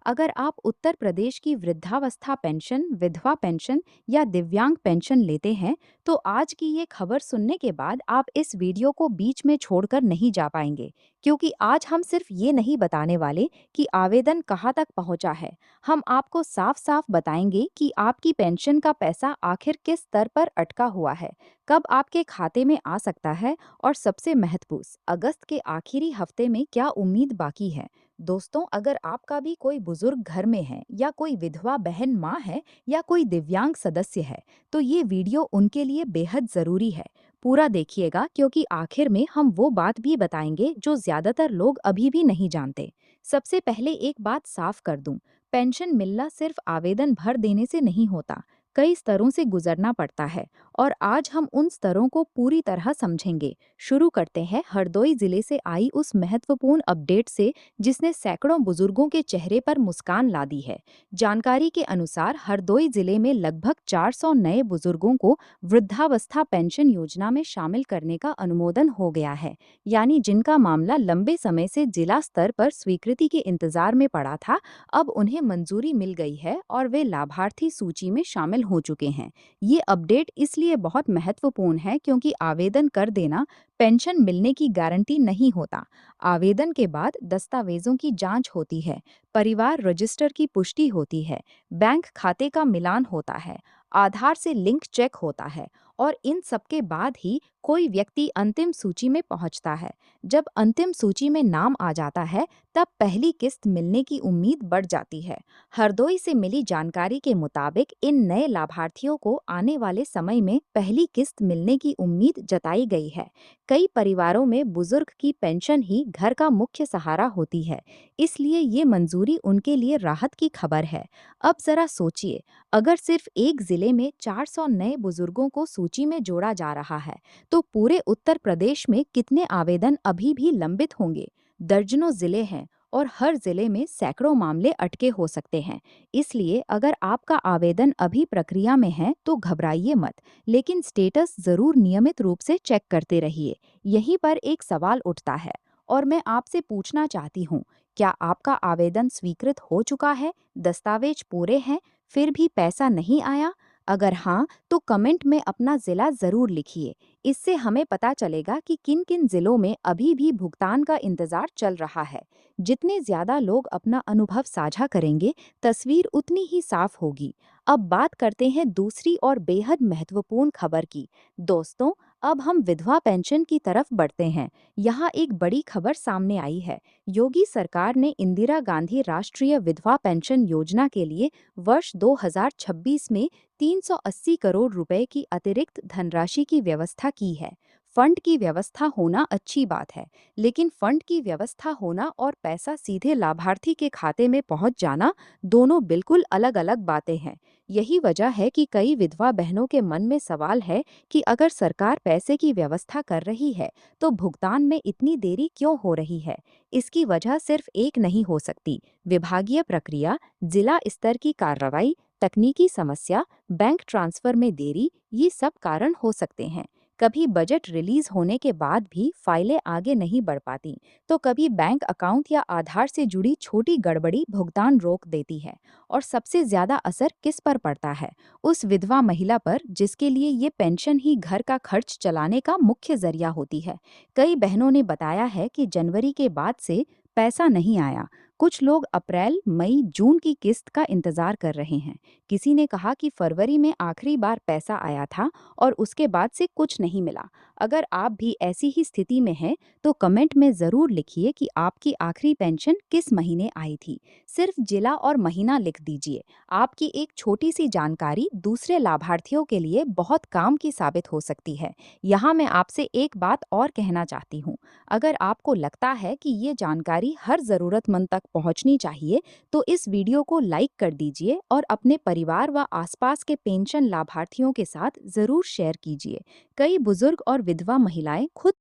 अगर आप उत्तर प्रदेश की वृद्धावस्था पेंशन, विधवा पेंशन या दिव्यांग पेंशन लेते हैं, तो आज की ये खबर सुनने के बाद आप इस वीडियो को बीच में छोड़कर नहीं जा पाएंगे, क्योंकि आज हम सिर्फ ये नहीं बताने वाले कि आवेदन कहाँ तक पहुंचा है। हम आपको साफ साफ बताएंगे कि आपकी पेंशन का पैसा आखिर किस स्तर पर अटका हुआ है, कब आपके खाते में आ सकता है और सबसे महत्वपूर्ण, अगस्त के आखिरी हफ्ते में क्या उम्मीद बाकी है। दोस्तों, अगर आपका भी कोई बुजुर्ग घर में है या कोई विधवा बहन माँ है या कोई दिव्यांग सदस्य है, तो ये वीडियो उनके लिए बेहद जरूरी है। पूरा देखिएगा, क्योंकि आखिर में हम वो बात भी बताएंगे जो ज्यादातर लोग अभी भी नहीं जानते। सबसे पहले एक बात साफ कर दूं, पेंशन मिलना सिर्फ आवेदन भर देने से नहीं होता। कई स्तरों से गुजरना पड़ता है और आज हम उन स्तरों को पूरी तरह समझेंगे। शुरू करते हैं हरदोई जिले से आई उस महत्वपूर्ण अपडेट से जिसने सैकड़ों बुजुर्गों के चेहरे पर मुस्कान ला दी है। जानकारी के अनुसार हरदोई जिले में लगभग 400 नए बुजुर्गों को वृद्धावस्था पेंशन योजना में शामिल करने का अनुमोदन हो गया है। यानी जिनका मामला लंबे समय से जिला स्तर पर स्वीकृति के इंतजार में पड़ा था, अब उन्हें मंजूरी मिल गई है और वे लाभार्थी सूची में शामिल हो चुके हैं। ये अपडेट इसलिए बहुत महत्वपूर्ण है क्योंकि आवेदन कर देना पेंशन मिलने की गारंटी नहीं होता। आवेदन के बाद दस्तावेजों की जांच होती है, परिवार रजिस्टर की पुष्टि होती है, बैंक खाते का मिलान होता है, आधार से लिंक चेक होता है और इन सब के बाद ही कोई व्यक्ति अंतिम सूची में पहुंचता है। जब अंतिम सूची में नाम आ जाता है, तब पहली किस्त मिलने की उम्मीद बढ़ जाती है। हरदोई से मिली जानकारी के मुताबिक इन नए लाभार्थियों को आने वाले समय में पहली किस्त मिलने की उम्मीद जताई गई है। कई परिवारों में बुजुर्ग की पेंशन ही घर का मुख्य सहारा होती है, इसलिए ये मंजूरी उनके लिए राहत की खबर है। अब जरा सोचिए, अगर सिर्फ एक जिले में 400 नए बुजुर्गों को सूची में जोड़ा जा रहा है, तो पूरे उत्तर प्रदेश में कितने आवेदन अभी भी लंबित होंगे। दर्जनों जिले हैं और हर जिले में सैकड़ों मामले अटके हो सकते हैं। इसलिए अगर आपका आवेदन अभी प्रक्रिया में है तो घबराइए मत, लेकिन स्टेटस जरूर नियमित रूप से चेक करते रहिए। यहीं पर एक सवाल उठता है और मैं आपसे पूछना चाहती हूँ, क्या आपका आवेदन स्वीकृत हो चुका है, दस्तावेज पूरे हैं, फिर भी पैसा नहीं आया? अगर हाँ, तो कमेंट में अपना जिला जरूर लिखिए। इससे हमें पता चलेगा कि किन किन जिलों में अभी भी भुगतान का इंतजार चल रहा है। जितने ज्यादा लोग अपना अनुभव साझा करेंगे, तस्वीर उतनी ही साफ होगी। अब बात करते हैं दूसरी और बेहद महत्वपूर्ण खबर की। दोस्तों, अब हम विधवा पेंशन की तरफ बढ़ते हैं। यहाँ एक बड़ी खबर सामने आई है। योगी सरकार ने इंदिरा गांधी राष्ट्रीय विधवा पेंशन योजना के लिए वर्ष 2026 में 380 करोड़ रुपए की अतिरिक्त धनराशि की व्यवस्था की है। फंड की व्यवस्था होना अच्छी बात है, लेकिन फंड की व्यवस्था होना और पैसा सीधे लाभार्थी के खाते में पहुंच जाना, दोनों बिल्कुल अलग अलग बातें हैं। यही वजह है कि कई विधवा बहनों के मन में सवाल है कि अगर सरकार पैसे की व्यवस्था कर रही है, तो भुगतान में इतनी देरी क्यों हो रही है। इसकी वजह सिर्फ एक नहीं हो सकती। विभागीय प्रक्रिया, जिला स्तर की कार्रवाई, तकनीकी समस्या, बैंक ट्रांसफर में देरी, ये सब कारण हो सकते हैं। कभी बजट रिलीज होने के बाद भी फाइलें आगे नहीं बढ़ पाती, तो कभी बैंक अकाउंट या आधार से जुड़ी छोटी गड़बड़ी भुगतान रोक देती है। और सबसे ज्यादा असर किस पर पड़ता है? उस विधवा महिला पर जिसके लिए ये पेंशन ही घर का खर्च चलाने का मुख्य जरिया होती है। कई बहनों ने बताया है कि जनवरी के बाद से पैसा नहीं आया। कुछ लोग अप्रैल, मई, जून की किस्त का इंतजार कर रहे हैं। किसी ने कहा कि फरवरी में आखिरी बार पैसा आया था और उसके बाद से कुछ नहीं मिला। अगर आप भी ऐसी ही स्थिति में हैं, तो कमेंट में ज़रूर लिखिए कि आपकी आखिरी पेंशन किस महीने आई थी। सिर्फ जिला और महीना लिख दीजिए। आपकी एक छोटी सी जानकारी दूसरे लाभार्थियों के लिए बहुत काम की साबित हो सकती है। यहाँ मैं आपसे एक बात और कहना चाहती हूँ। अगर आपको लगता है कि ये जानकारी हर ज़रूरतमंद तक पहुँचनी चाहिए, तो इस वीडियो को लाइक कर दीजिए और अपने परिवार व आसपास के पेंशन लाभार्थियों के साथ ज़रूर शेयर कीजिए। कई बुजुर्ग और विधवा महिलाएं खुद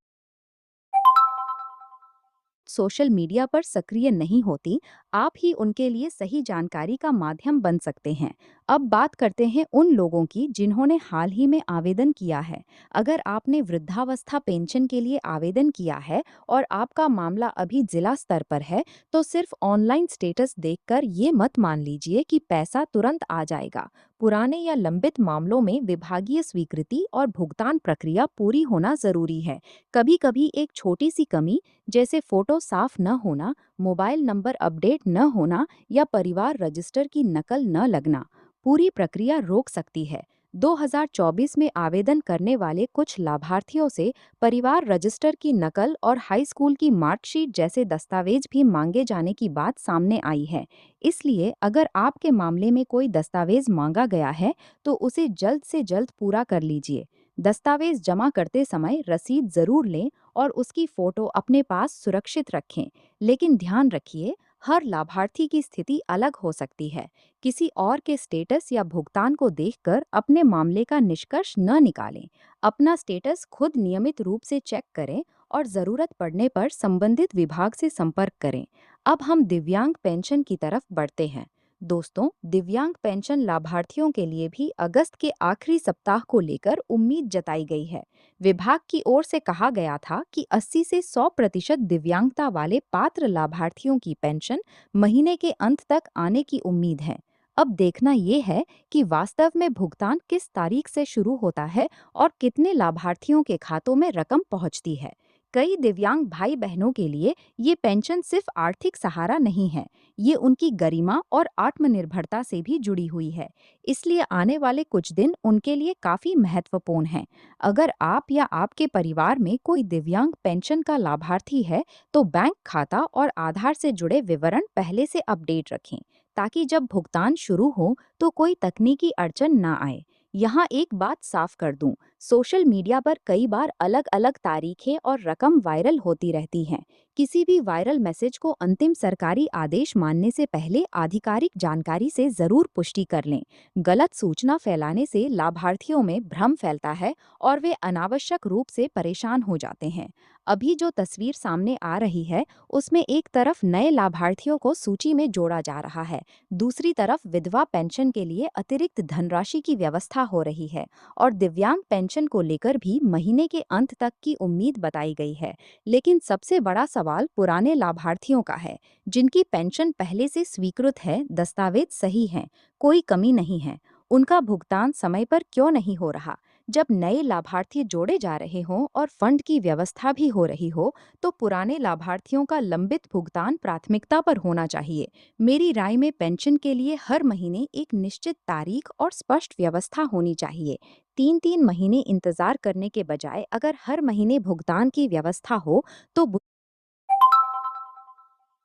सोशल मीडिया पर सक्रिय नहीं होती। आप ही उनके लिए सही जानकारी का माध्यम बन सकते हैं। अब बात करते हैं उन लोगों की जिन्होंने हाल ही में आवेदन किया है। अगर आपने वृद्धावस्था पेंशन के लिए आवेदन किया है और आपका मामला अभी जिला स्तर पर है, तो सिर्फ ऑनलाइन स्टेटस देखकर ये मत मान लीजिए कि पैसा तुरंत आ जाएगा। पुराने या लंबित मामलों में विभागीय स्वीकृति और भुगतान प्रक्रिया पूरी होना जरूरी है। कभी कभी एक छोटी सी कमी, जैसे फोटो साफ न होना, मोबाइल नंबर अपडेट न होना या परिवार रजिस्टर की नकल न लगना, पूरी प्रक्रिया रोक सकती है। 2024 में आवेदन करने वाले कुछ लाभार्थियों से परिवार रजिस्टर की नकल और हाई स्कूल की मार्कशीट जैसे दस्तावेज भी मांगे जाने की बात सामने आई है। इसलिए अगर आपके मामले में कोई दस्तावेज मांगा गया है, तो उसे जल्द से जल्द पूरा कर लीजिए। दस्तावेज जमा करते समय रसीद जरूर लें और उसकी फोटो अपने पास सुरक्षित रखें। लेकिन ध्यान रखिए, हर लाभार्थी की स्थिति अलग हो सकती है। किसी और के स्टेटस या भुगतान को देखकर अपने मामले का निष्कर्ष न निकालें। अपना स्टेटस खुद नियमित रूप से चेक करें और जरूरत पड़ने पर संबंधित विभाग से संपर्क करें। अब हम दिव्यांग पेंशन की तरफ बढ़ते हैं। दोस्तों, दिव्यांग पेंशन लाभार्थियों के लिए भी अगस्त के आखिरी सप्ताह को लेकर उम्मीद जताई गई है। विभाग की ओर से कहा गया था कि 80 से 100% दिव्यांगता वाले पात्र लाभार्थियों की पेंशन महीने के अंत तक आने की उम्मीद है। अब देखना ये है कि वास्तव में भुगतान किस तारीख से शुरू होता है और कितने लाभार्थियों के खातों में रकम पहुंचती है। कई दिव्यांग भाई बहनों के लिए ये पेंशन सिर्फ आर्थिक सहारा नहीं है, ये उनकी गरिमा और आत्मनिर्भरता से भी जुड़ी हुई है। इसलिए आने वाले कुछ दिन उनके लिए काफी महत्वपूर्ण हैं। अगर आप या आपके परिवार में कोई दिव्यांग पेंशन का लाभार्थी है, तो बैंक खाता और आधार से जुड़े विवरण पहले से अपडेट रखें, ताकि जब भुगतान शुरू हो तो कोई तकनीकी अड़चन ना आए। यहाँ एक बात साफ कर दूं, सोशल मीडिया पर कई बार अलग अलग तारीखें और रकम वायरल होती रहती हैं। किसी भी वायरल मैसेज को अंतिम सरकारी आदेश मानने से पहले आधिकारिक जानकारी से जरूर पुष्टि कर लें। गलत सूचना फैलाने से लाभार्थियों में भ्रम फैलता है और वे अनावश्यक रूप से परेशान हो जाते हैं। अभी जो तस्वीर सामने आ रही है, उसमें एक तरफ नए लाभार्थियों को सूची में जोड़ा जा रहा है, दूसरी तरफ विधवा पेंशन के लिए अतिरिक्त धनराशि की व्यवस्था हो रही है और दिव्यांग पेंशन को लेकर भी महीने के अंत तक की उम्मीद बताई गई है। लेकिन सबसे बड़ा सवाल पुराने लाभार्थियों का है, जिनकी पेंशन पहले से स्वीकृत है, दस्तावेज सही हैं, कोई कमी नहीं है। उनका भुगतान समय पर क्यों नहीं हो रहा? जब नए लाभार्थी जोड़े जा रहे हों और फंड की व्यवस्था भी हो रही हो, तो पुराने लाभार्थियों का लंबित भुगतान प्राथमिकता पर होना चाहिए। मेरी राय में पेंशन के लिए हर महीने एक निश्चित तारीख और स्पष्ट व्यवस्था होनी चाहिए। 3-3 महीने इंतजार करने के बजाय अगर हर महीने भुगतान की व्यवस्था हो, तो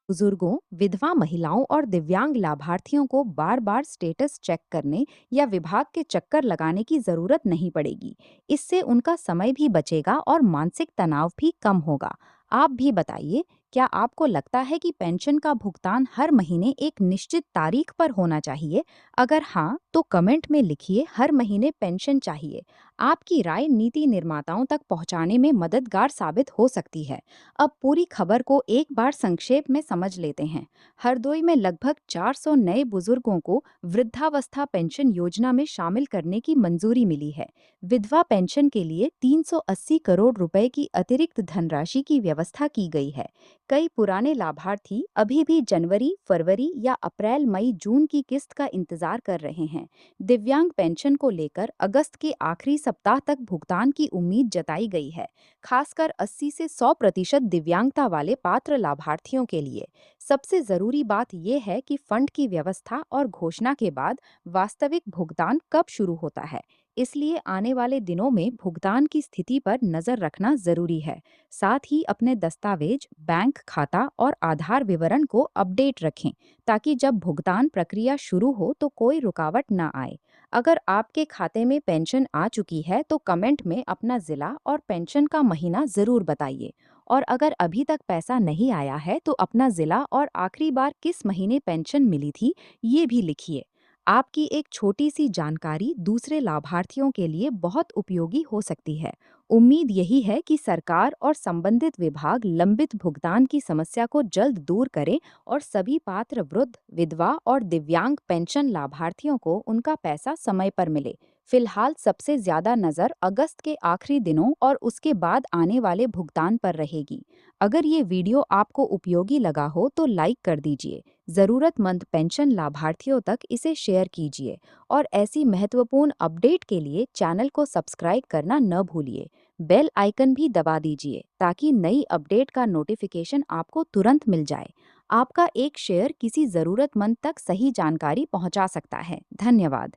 बुजुर्गों, विधवा महिलाओं और दिव्यांग लाभार्थियों को बार बार स्टेटस चेक करने या विभाग के चक्कर लगाने की जरूरत नहीं पड़ेगी। इससे उनका समय भी बचेगा और मानसिक तनाव भी कम होगा। आप भी बताइए, क्या आपको लगता है कि पेंशन का भुगतान हर महीने एक निश्चित तारीख पर होना चाहिए? अगर हाँ, तो कमेंट में लिखिए हर महीने पेंशन चाहिए। आपकी राय नीति निर्माताओं तक पहुंचाने में मददगार साबित हो सकती है। अब पूरी खबर को एक बार संक्षेप में समझ लेते हैं। हरदोई में लगभग 400 नए बुजुर्गों को वृद्धावस्था पेंशन योजना में शामिल करने की मंजूरी मिली है। विधवा पेंशन के लिए 380 करोड़ रुपए की अतिरिक्त धनराशि की व्यवस्था की गई है। कई पुराने लाभार्थी अभी भी जनवरी, फरवरी या अप्रैल, मई, जून की किस्त का इंतजार कर रहे हैं। दिव्यांग पेंशन को लेकर अगस्त के आखिरी सप्ताह तक भुगतान की उम्मीद जताई गई है, खासकर 80 से 100% दिव्यांगता वाले पात्र लाभार्थियों के लिए। सबसे जरूरी बात यह है कि फंड की व्यवस्था और घोषणा के बाद वास्तविक भुगतान कब शुरू होता है। इसलिए आने वाले दिनों में भुगतान की स्थिति पर नजर रखना जरूरी है। साथ ही अपने दस्तावेज, बैंक खाता और आधार विवरण को अपडेट रखें, ताकि जब भुगतान प्रक्रिया शुरू हो तो कोई रुकावट न आए। अगर आपके खाते में पेंशन आ चुकी है, तो कमेंट में अपना जिला और पेंशन का महीना जरूर बताइए। और अगर अभी तक पैसा नहीं आया है, तो अपना जिला और आखिरी बार किस महीने पेंशन मिली थी, ये भी लिखिए। आपकी एक छोटी सी जानकारी दूसरे लाभार्थियों के लिए बहुत उपयोगी हो सकती है। उम्मीद यही है कि सरकार और संबंधित विभाग लंबित भुगतान की समस्या को जल्द दूर करें और सभी पात्र वृद्ध, विधवा और दिव्यांग पेंशन लाभार्थियों को उनका पैसा समय पर मिले। फिलहाल सबसे ज्यादा नजर अगस्त के आखिरी दिनों और उसके बाद आने वाले भुगतान पर रहेगी। अगर ये वीडियो आपको उपयोगी लगा हो तो लाइक कर दीजिए। जरूरतमंद पेंशन लाभार्थियों तक इसे शेयर कीजिए और ऐसी महत्वपूर्ण अपडेट के लिए चैनल को सब्सक्राइब करना न भूलिए। बेल आइकन भी दबा दीजिए ताकि नई अपडेट का नोटिफिकेशन आपको तुरंत मिल जाए। आपका एक शेयर किसी जरूरतमंद तक सही जानकारी पहुंचा सकता है। धन्यवाद।